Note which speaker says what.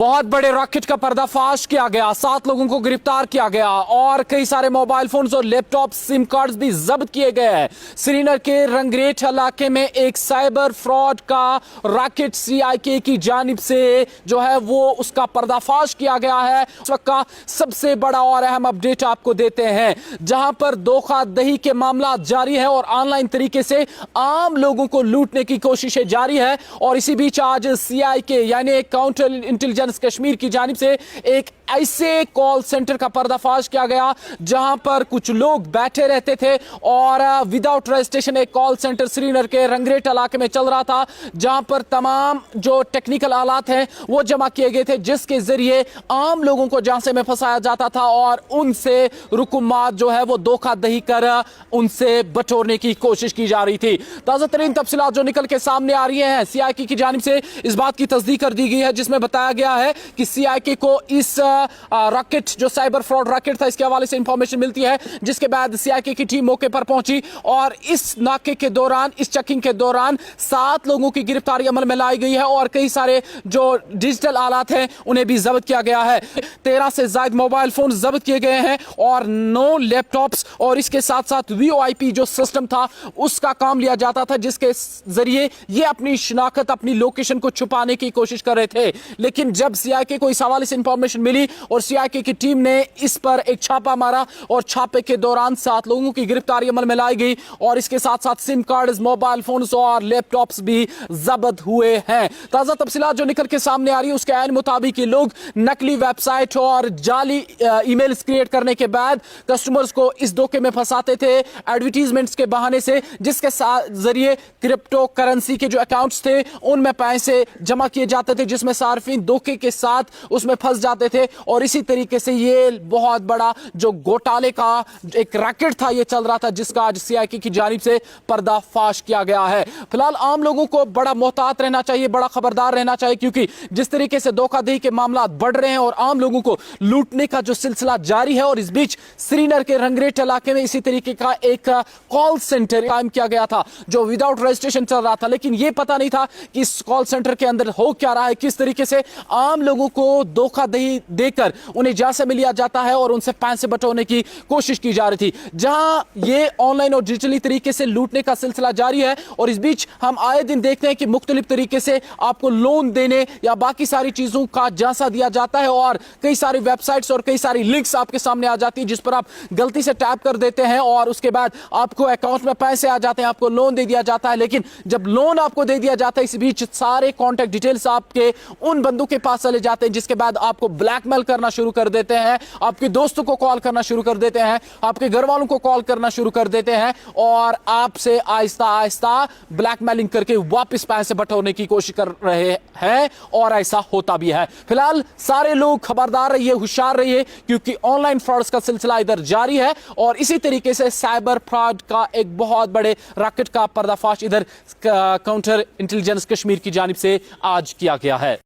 Speaker 1: बहुत बड़े रॉकेट का पर्दाफाश किया गया, 7 लोगों को गिरफ्तार किया गया और कई सारे मोबाइल फोन्स और लैपटॉप सिम कार्ड्स भी जब्त किए गए हैं। श्रीनगर के रंगरेठ इलाके में एक साइबर फ्रॉड का रॉकेट सीआईके की जानिब से जो है वो उसका पर्दाफाश किया गया है। उस वक्त का सबसे बड़ा और अहम अपडेट आपको देते हैं, जहां पर धोखाधड़ी के मामला जारी है और ऑनलाइन तरीके से आम लोगों को लूटने की कोशिशें जारी है। और इसी बीच आज सीआईके यानी काउंटर इंटेलिजेंस कश्मीर की जानिब से एक ऐसे कॉल सेंटर का पर्दाफाश किया गया जहां पर कुछ लोग बैठे रहते थे और विदाउट रजिस्ट्रेशन एक कॉल सेंटर श्रीनगर के रंगरेठ इलाके में चल रहा था, जहां पर तमाम जो टेक्निकल आलात हैं वो जमा किए गए थे, जिसके जरिए आम लोगों को झांसे में फंसाया जाता था और उनसे रुकुमात जो है वो धोखाधड़ी कर उनसे बटोरने की कोशिश की जा रही थी। ताजा तरीन तफसीलात जो निकल के सामने आ रही हैं, सीआईके की जानिब से इस बात की तस्दीक कर दी गई है जिसमें बताया गया है कि सीआईके को इस रॉकेट जो साइबर फ्रॉड रॉकेट था इसके हवाले से इंफॉर्मेशन मिलती है, जिसके बाद सीआईके की टीम मौके पर पहुंची और इस नाके के दौरान, इस चेकिंग के दौरान 7 लोगों की गिरफ्तारी अमल में लाई गई है और कई सारे जो डिजिटल आलात हैं उन्हें भी जब्त किया गया है। 13 से ज्यादा मोबाइल फोन जब्त किए गए हैं और 9 लैपटॉप्स और इसके साथ साथ वीओआईपी जो सिस्टम था उसका काम लिया जाता था, जिसके जरिए ये अपनी शिनाख्त, अपनी लोकेशन को छुपाने की कोशिश कर रहे थे। लेकिन जब सीआईके को इस हवाले से इंफॉर्मेशन मिली और सीआईके की टीम ने इस पर एक छापा मारा और छापे के दौरान 7 लोगों की गिरफ्तारी अमल में लाई गई और इसके साथ साथ सिम कार्ड्स, मोबाइल फोन्स और लैपटॉप्स भी जब्त हुए हैं। ताजा तफसीलात जो निकल के सामने आ रही है उसके ऐन मुताबिक ये लोग नकली वेबसाइट और जाली ईमेल्स क्रिएट करने के बाद कस्टमर्स को इस धोखे में फंसाते थे एडवर्टीजमेंट्स के बहाने से, जिसके जरिए क्रिप्टो करेंसी के जो अकाउंट्स थे उनमें पैसे जमा किए जाते थे, जिसमें सार्फिन धोखे के साथ उसमें फंस जाते थे और इसी तरीके से ये बहुत बड़ा जो घोटाले का एक रैकेट था ये चल रहा था, जिसका आज सीआईके की जानिब से पर्दाफाश किया गया है। फिलहाल आम लोगों को बड़ा मोहतात रहना चाहिए, बड़ा खबरदार रहना चाहिए, क्योंकि जिस तरीके से धोखाधड़ी के मामला बढ़ रहे हैं और आम लोगों को लूटने का जो सिलसिला जारी है और इस बीच श्रीनगर के रंगरेठ इलाके में इसी तरीके का एक कॉल सेंटर कायम किया गया था जो विदाउट रजिस्ट्रेशन चल रहा था, लेकिन यह पता नहीं था कि इस कॉल सेंटर के अंदर हो क्या रहा है, किस तरीके से आम लोगों को धोखाधड़ी देकर उन्हें झांसे में लिया जाता है और उनसे पैसे बटोरने की कोशिश की जा रही थी। जहां ये ऑनलाइन और डिजिटली तरीके से लूटने का सिलसिला जारी है और इस बीच हम आए दिन देखते हैं कि मुख्तलिफ तरीके से आपको लोन देने या बाकी सारी चीजों का झांसा दिया जाता है और कई सारी वेबसाइट्स और कई सारी लिंक्स आपके सामने आ जाती है जिस पर आप गलती से टैप कर देते हैं और उसके बाद आपको अकाउंट में पैसे आ जाते हैं, आपको लोन दे दिया जाता है। लेकिन जब लोन आपको दे दिया जाता है इस बीच सारे कॉन्टैक्ट डिटेल्स आपके उन बंदों के पास चले जाते हैं, जिसके बाद आपको ब्लैकमेल करना शुरू कर देते हैं, आपके दोस्तों को कॉल करना शुरू कर देते हैं, आपके घर वालों को कॉल करना शुरू कर देते हैं और आपसे आहिस्ता आहिस्ता ब्लैकमेलिंग करके वापस पैसे बटोरने की कोशिश कर रहे हैं और ऐसा होता भी है। फिलहाल सारे लोग खबरदार रहिए, होशियार रहिए, क्योंकि ऑनलाइन फ्रॉड्स का सिलसिला इधर जारी है और इसी तरीके से साइबर फ्रॉड का एक बहुत बड़े रॉकेट का पर्दाफाश इधर काउंटर इंटेलिजेंस कश्मीर की जानिब से आज किया गया है।